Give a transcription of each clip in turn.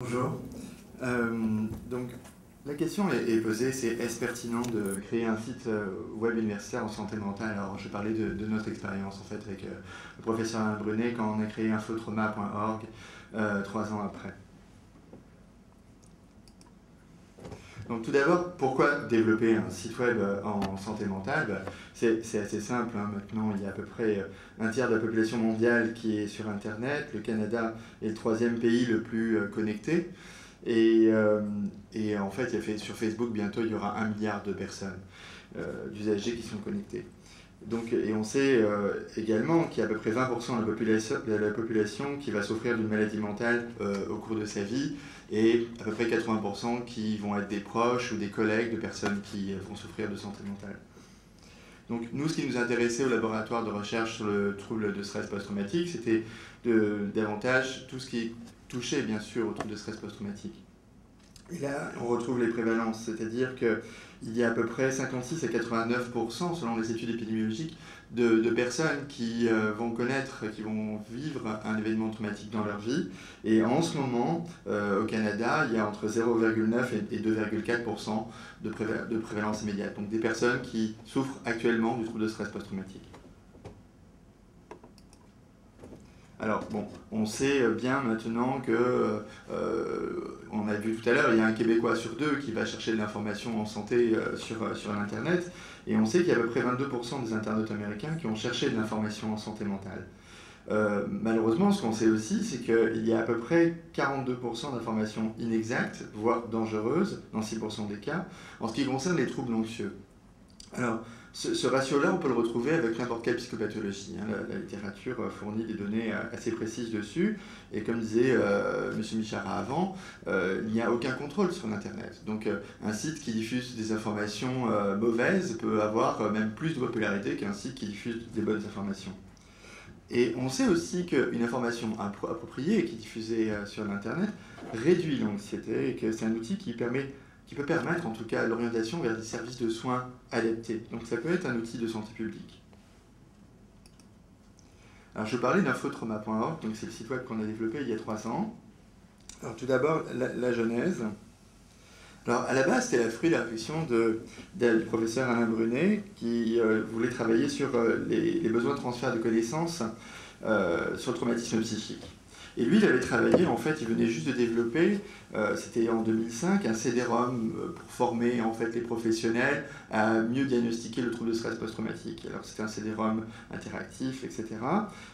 Bonjour. Donc, la question est posée, c'est est-ce pertinent de créer un site web universitaire en santé mentale? Alors, je vais parler de notre expérience en fait avec le professeur Alain Brunet quand on a créé infotrauma.org 3 ans après. Donc tout d'abord, pourquoi développer un site web en santé mentale? C'est assez simple, hein. Maintenant il y a à peu près un tiers de la population mondiale qui est sur Internet. Le Canada est le 3e pays le plus connecté. Et en fait, sur Facebook, bientôt il y aura 1 milliard de personnes, d'usagers qui sont connectés. Donc, et on sait également qu'il y a à peu près 20% de la population qui va souffrir d'une maladie mentale au cours de sa vie, et à peu près 80% qui vont être des proches ou des collègues de personnes qui vont souffrir de santé mentale. Donc nous, ce qui nous intéressait au laboratoire de recherche sur le trouble de stress post-traumatique, c'était davantage tout ce qui touchait bien sûr au trouble de stress post-traumatique. Et là, on retrouve les prévalences, c'est-à-dire qu'il y a à peu près 56 à 89%, selon les études épidémiologiques, de personnes qui vont connaître, qui vont vivre un événement traumatique dans leur vie. Et en ce moment, au Canada, il y a entre 0,9 et 2,4% de prévalence immédiate. Donc des personnes qui souffrent actuellement du trouble de stress post-traumatique. Alors bon, on sait bien maintenant que, on a vu tout à l'heure, il y a un Québécois sur 2 qui va chercher de l'information en santé sur l'Internet, et on sait qu'il y a à peu près 22% des internautes américains qui ont cherché de l'information en santé mentale. Malheureusement, ce qu'on sait aussi, c'est qu'il y a à peu près 42% d'informations inexactes, voire dangereuses, dans 6% des cas, en ce qui concerne les troubles anxieux. Alors, ce ratio-là, on peut le retrouver avec n'importe quelle psychopathologie. Hein. La littérature fournit des données assez précises dessus. Et comme disait M. Michara avant, il n'y a aucun contrôle sur l'Internet. Donc un site qui diffuse des informations mauvaises peut avoir même plus de popularité qu'un site qui diffuse des bonnes informations. Et on sait aussi qu'une information appropriée qui est diffusée sur l'Internet réduit l'anxiété et que c'est un outil qui peut permettre en tout cas l'orientation vers des services de soins adaptés. Donc ça peut être un outil de santé publique. Alors je parlais d'infotrauma.org, donc c'est le site web qu'on a développé il y a 3 ans. Alors tout d'abord, la genèse. Alors à la base, c'était la fruit de la réflexion du professeur Alain Brunet qui voulait travailler sur les besoins de transfert de connaissances sur le traumatisme psychique. Et lui, il avait travaillé, en fait, il venait juste de développer, c'était en 2005, un CD-ROM pour former en fait les professionnels à mieux diagnostiquer le trouble de stress post-traumatique. Alors c'était un CD-ROM interactif, etc.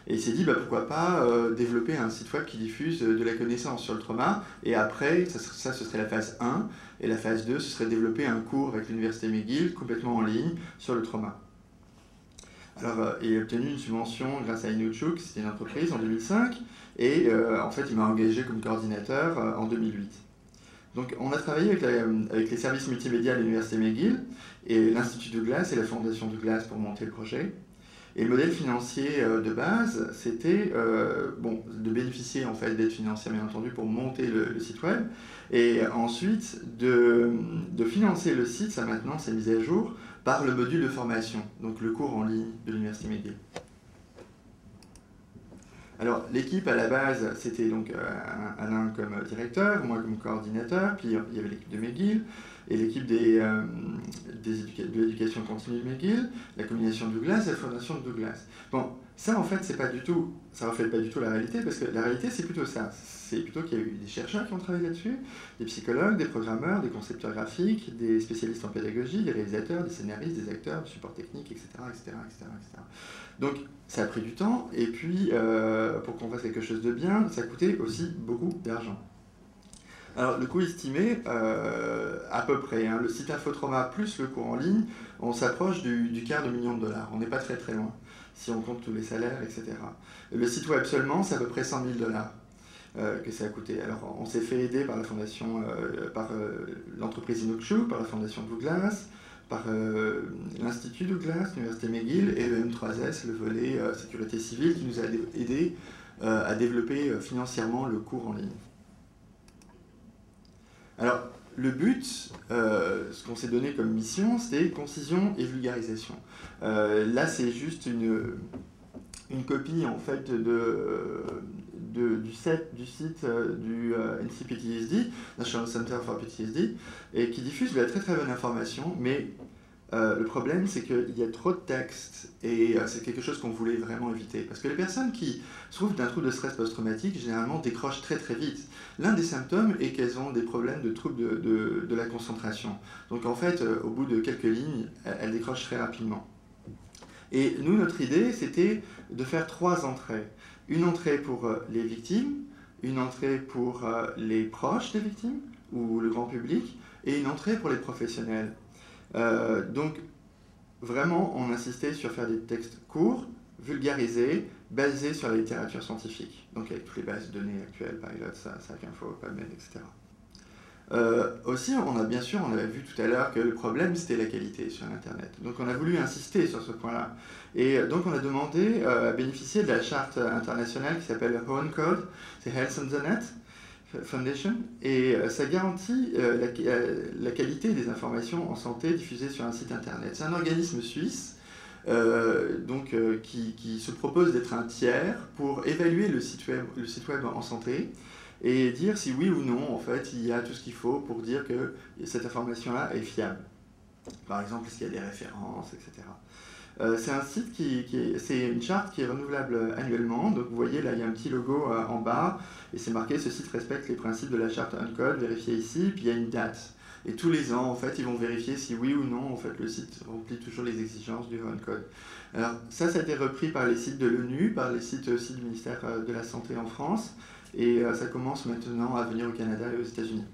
Et il s'est dit, pourquoi pas développer un site web qui diffuse de la connaissance sur le trauma, et après, ça ce serait la phase 1, et la phase 2, ce serait développer un cours avec l'université McGill, complètement en ligne, sur le trauma. Alors, il a obtenu une subvention grâce à Inuchuk, c'était une entreprise, en 2005, et en fait, il m'a engagé comme coordinateur en 2008. Donc, on a travaillé avec les services multimédia de l'université McGill, et l'Institut Douglas et la Fondation Douglas pour monter le projet. Et le modèle financier de base, c'était de bénéficier en fait d'aide financière, bien entendu, pour monter le site web, et ensuite de financer le site, ça maintenant c'est mis à jour, par le module de formation, donc le cours en ligne de l'université McGill. Alors l'équipe à la base, c'était donc Alain comme directeur, moi comme coordinateur, puis il y avait l'équipe de McGill, et l'équipe de l'éducation continue de McGill, la combinaison de Douglas et la fondation de Douglas. Bon, ça en fait, ça reflète pas du tout la réalité, parce que la réalité c'est plutôt ça. C'est plutôt qu'il y a eu des chercheurs qui ont travaillé là-dessus, des psychologues, des programmeurs, des concepteurs graphiques, des spécialistes en pédagogie, des réalisateurs, des scénaristes, des acteurs, du support technique, etc., etc., etc., etc. Donc ça a pris du temps, et puis pour qu'on fasse quelque chose de bien, ça a coûté aussi beaucoup d'argent. Alors le coût estimé, à peu près, le site Infotrauma plus le cours en ligne, on s'approche du quart de million de dollars. On n'est pas très très loin, si on compte tous les salaires, etc. Le site web seulement, c'est à peu près 100 000 dollars que ça a coûté. Alors on s'est fait aider par la fondation, par l'entreprise Inuchuk, par la fondation Douglas, par l'Institut Douglas, l'Université McGill et le M3S, le volet sécurité civile, qui nous a aidé à développer financièrement le cours en ligne. Alors, le but, ce qu'on s'est donné comme mission, c'était concision et vulgarisation. Là, c'est juste une copie en fait du site du NCPTSD, National Center for PTSD, et qui diffuse de la très très bonne information, mais le problème, c'est qu'il y a trop de textes et c'est quelque chose qu'on voulait vraiment éviter. Parce que les personnes qui souffrent d'un trouble de stress post-traumatique, généralement décrochent très très vite. L'un des symptômes est qu'elles ont des problèmes de troubles de la concentration. Donc en fait, au bout de quelques lignes, elles décrochent très rapidement. Et nous, notre idée, c'était de faire 3 entrées. Une entrée pour les victimes, une entrée pour les proches des victimes, ou le grand public, et une entrée pour les professionnels. Donc, vraiment, on insistait sur faire des textes courts, vulgarisés, basés sur la littérature scientifique. Donc, avec toutes les bases de données actuelles, Pilot, SacInfo, PubMed, etc. Aussi, on avait vu tout à l'heure que le problème, c'était la qualité sur Internet. Donc, on a voulu insister sur ce point-là. Et donc, on a demandé à bénéficier de la charte internationale qui s'appelle HON Code, c'est Health on the Net Foundation, et ça garantit la qualité des informations en santé diffusées sur un site internet. C'est un organisme suisse qui se propose d'être un tiers pour évaluer le site web en santé et dire si oui ou non, en fait, il y a tout ce qu'il faut pour dire que cette information-là est fiable. Par exemple, est-ce qu'il y a des références, etc. C'est un site c'est une charte qui est renouvelable annuellement. Donc vous voyez là, il y a un petit logo en bas et c'est marqué ce site respecte les principes de la charte Uncode, vérifiez ici. Puis il y a une date. Et tous les ans, en fait, ils vont vérifier si oui ou non, en fait, le site remplit toujours les exigences du Uncode. Alors ça a été repris par les sites de l'ONU, par les sites aussi du ministère de la Santé en France, et ça commence maintenant à venir au Canada et aux États-Unis.